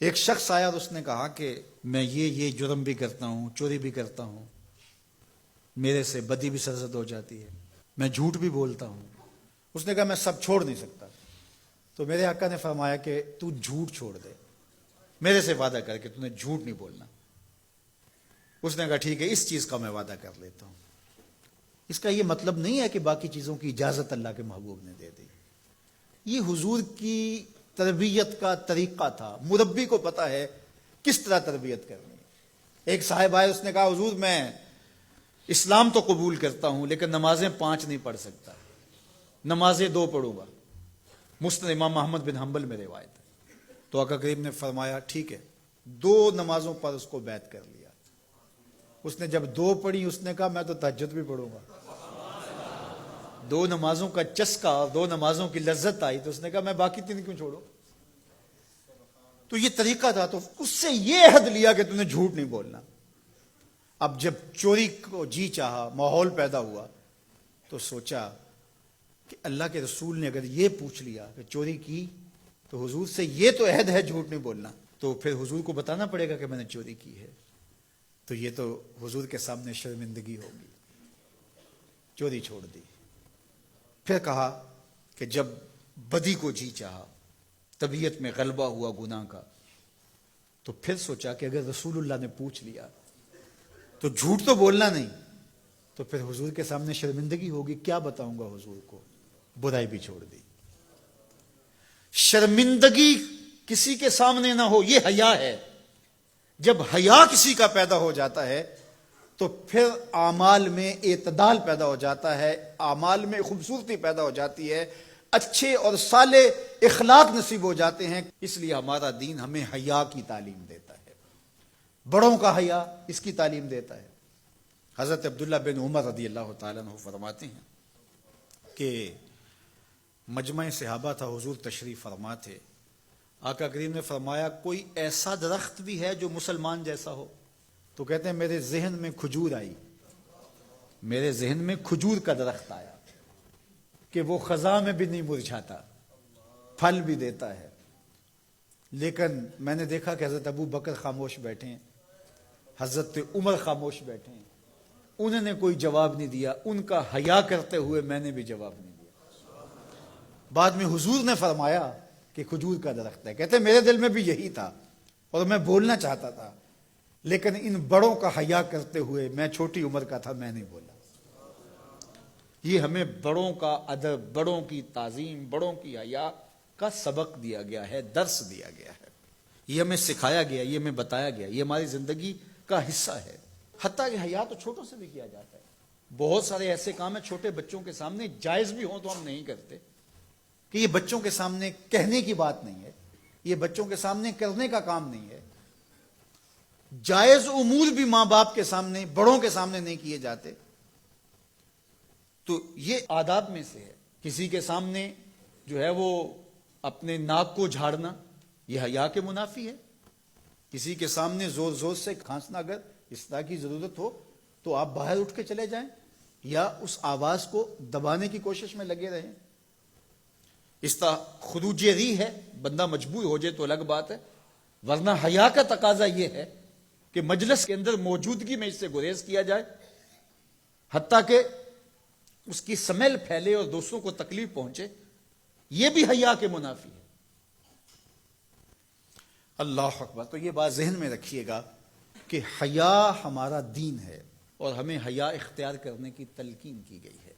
ایک شخص آیا اور اس نے کہا کہ میں یہ جرم بھی کرتا ہوں، چوری بھی کرتا ہوں، میرے سے بدی بھی سرزد ہو جاتی ہے، میں جھوٹ بھی بولتا ہوں۔ اس نے کہا میں سب چھوڑ نہیں سکتا۔ تو میرے آقا نے فرمایا کہ تو جھوٹ چھوڑ دے، میرے سے وعدہ کر کے تو نے جھوٹ نہیں بولنا۔ اس نے کہا ٹھیک ہے، اس چیز کا میں وعدہ کر لیتا ہوں۔ اس کا یہ مطلب نہیں ہے کہ باقی چیزوں کی اجازت اللہ کے محبوب نے دے دی، یہ حضور کی تربیت کا طریقہ تھا۔ مربی کو پتا ہے کس طرح تربیت کرنی ہے۔ ایک صاحب آئے، اس نے کہا حضور میں اسلام تو قبول کرتا ہوں لیکن نمازیں 5 نہیں پڑھ سکتا، نمازیں 2 پڑھوں گا۔ مسند امام احمد بن حنبل میں روایت ہے۔ تو آقا کریم نے فرمایا ٹھیک ہے، 2 نمازوں پر اس کو بیعت کر لیا۔ اس نے جب 2 پڑھی، اس نے کہا میں تو تہجد بھی پڑھوں گا۔ 2 نمازوں کا چسکا، 2 نمازوں کی لذت آئی تو اس نے کہا میں باقی 3 کیوں چھوڑوں۔ تو یہ طریقہ تھا۔ تو اس سے یہ عہد لیا کہ تم نے جھوٹ نہیں بولنا۔ اب جب چوری کو جی چاہا، ماحول پیدا ہوا، تو سوچا کہ اللہ کے رسول نے اگر یہ پوچھ لیا کہ چوری کی تو حضور سے یہ تو عہد ہے جھوٹ نہیں بولنا، تو پھر حضور کو بتانا پڑے گا کہ میں نے چوری کی ہے، تو یہ تو حضور کے سامنے شرمندگی ہوگی۔ چوری چھوڑ دی۔ پھر کہا کہ جب بدی کو جی چاہا، طبیعت میں غلبہ ہوا گناہ کا، تو پھر سوچا کہ اگر رسول اللہ نے پوچھ لیا تو جھوٹ تو بولنا نہیں، تو پھر حضور کے سامنے شرمندگی ہوگی، کیا بتاؤں گا حضور کو۔ برائی بھی چھوڑ دی۔ شرمندگی کسی کے سامنے نہ ہو، یہ حیا ہے۔ جب حیا کسی کا پیدا ہو جاتا ہے تو پھر اعمال میں اعتدال پیدا ہو جاتا ہے، اعمال میں خوبصورتی پیدا ہو جاتی ہے، اچھے اور صالح اخلاق نصیب ہو جاتے ہیں۔ اس لیے ہمارا دین ہمیں حیا کی تعلیم دیتا ہے، بڑوں کا حیا اس کی تعلیم دیتا ہے۔ حضرت عبداللہ بن عمر رضی اللہ تعالیٰ عنہ فرماتے ہیں کہ مجمع صحابہ تھا، حضور تشریف فرما تھے۔ آقا کریم نے فرمایا کوئی ایسا درخت بھی ہے جو مسلمان جیسا ہو؟ تو کہتے ہیں میرے ذہن میں کھجور آئی، میرے ذہن میں کھجور کا درخت آیا کہ وہ خزاں میں بھی نہیں مرجھاتا، پھل بھی دیتا ہے۔ لیکن میں نے دیکھا کہ حضرت ابو بکر خاموش بیٹھے ہیں، حضرت عمر خاموش بیٹھے ہیں، انہوں نے کوئی جواب نہیں دیا۔ ان کا حیا کرتے ہوئے میں نے بھی جواب نہیں دیا۔ بعد میں حضور نے فرمایا کہ کھجور کا درخت ہے۔ کہتے ہیں میرے دل میں بھی یہی تھا اور میں بولنا چاہتا تھا، لیکن ان بڑوں کا حیا کرتے ہوئے، میں چھوٹی عمر کا تھا، میں نہیں بولا۔ یہ ہمیں بڑوں کا ادب، بڑوں کی تعظیم، بڑوں کی حیا کا سبق دیا گیا ہے، درس دیا گیا ہے، یہ ہمیں سکھایا گیا، یہ ہمیں بتایا گیا، یہ ہماری زندگی کا حصہ ہے۔ حتیٰ کہ حیا تو چھوٹوں سے بھی کیا جاتا ہے۔ بہت سارے ایسے کام ہیں چھوٹے بچوں کے سامنے جائز بھی ہوں تو ہم نہیں کرتے، کہ یہ بچوں کے سامنے کہنے کی بات نہیں ہے، یہ بچوں کے سامنے کرنے کا کام نہیں ہے۔ جائز امور بھی ماں باپ کے سامنے، بڑوں کے سامنے نہیں کیے جاتے، تو یہ آداب میں سے ہے۔ کسی کے سامنے جو ہے وہ اپنے ناک کو جھاڑنا، یہ حیا کے منافی ہے۔ کسی کے سامنے زور زور سے کھانسنا، اگر اس طرح کی ضرورت ہو تو آپ باہر اٹھ کے چلے جائیں یا اس آواز کو دبانے کی کوشش میں لگے رہیں۔ اس طرح خروج ریح ہے، بندہ مجبور ہو جائے تو الگ بات ہے، ورنہ حیا کا تقاضا یہ ہے کہ مجلس کے اندر موجودگی میں اس سے گریز کیا جائے، حتیٰ کہ اس کی سمیل پھیلے اور دوسروں کو تکلیف پہنچے، یہ بھی حیا کے منافی ہے۔ اللہ اکبر۔ تو یہ بات ذہن میں رکھیے گا کہ حیا ہمارا دین ہے اور ہمیں حیا اختیار کرنے کی تلقین کی گئی ہے۔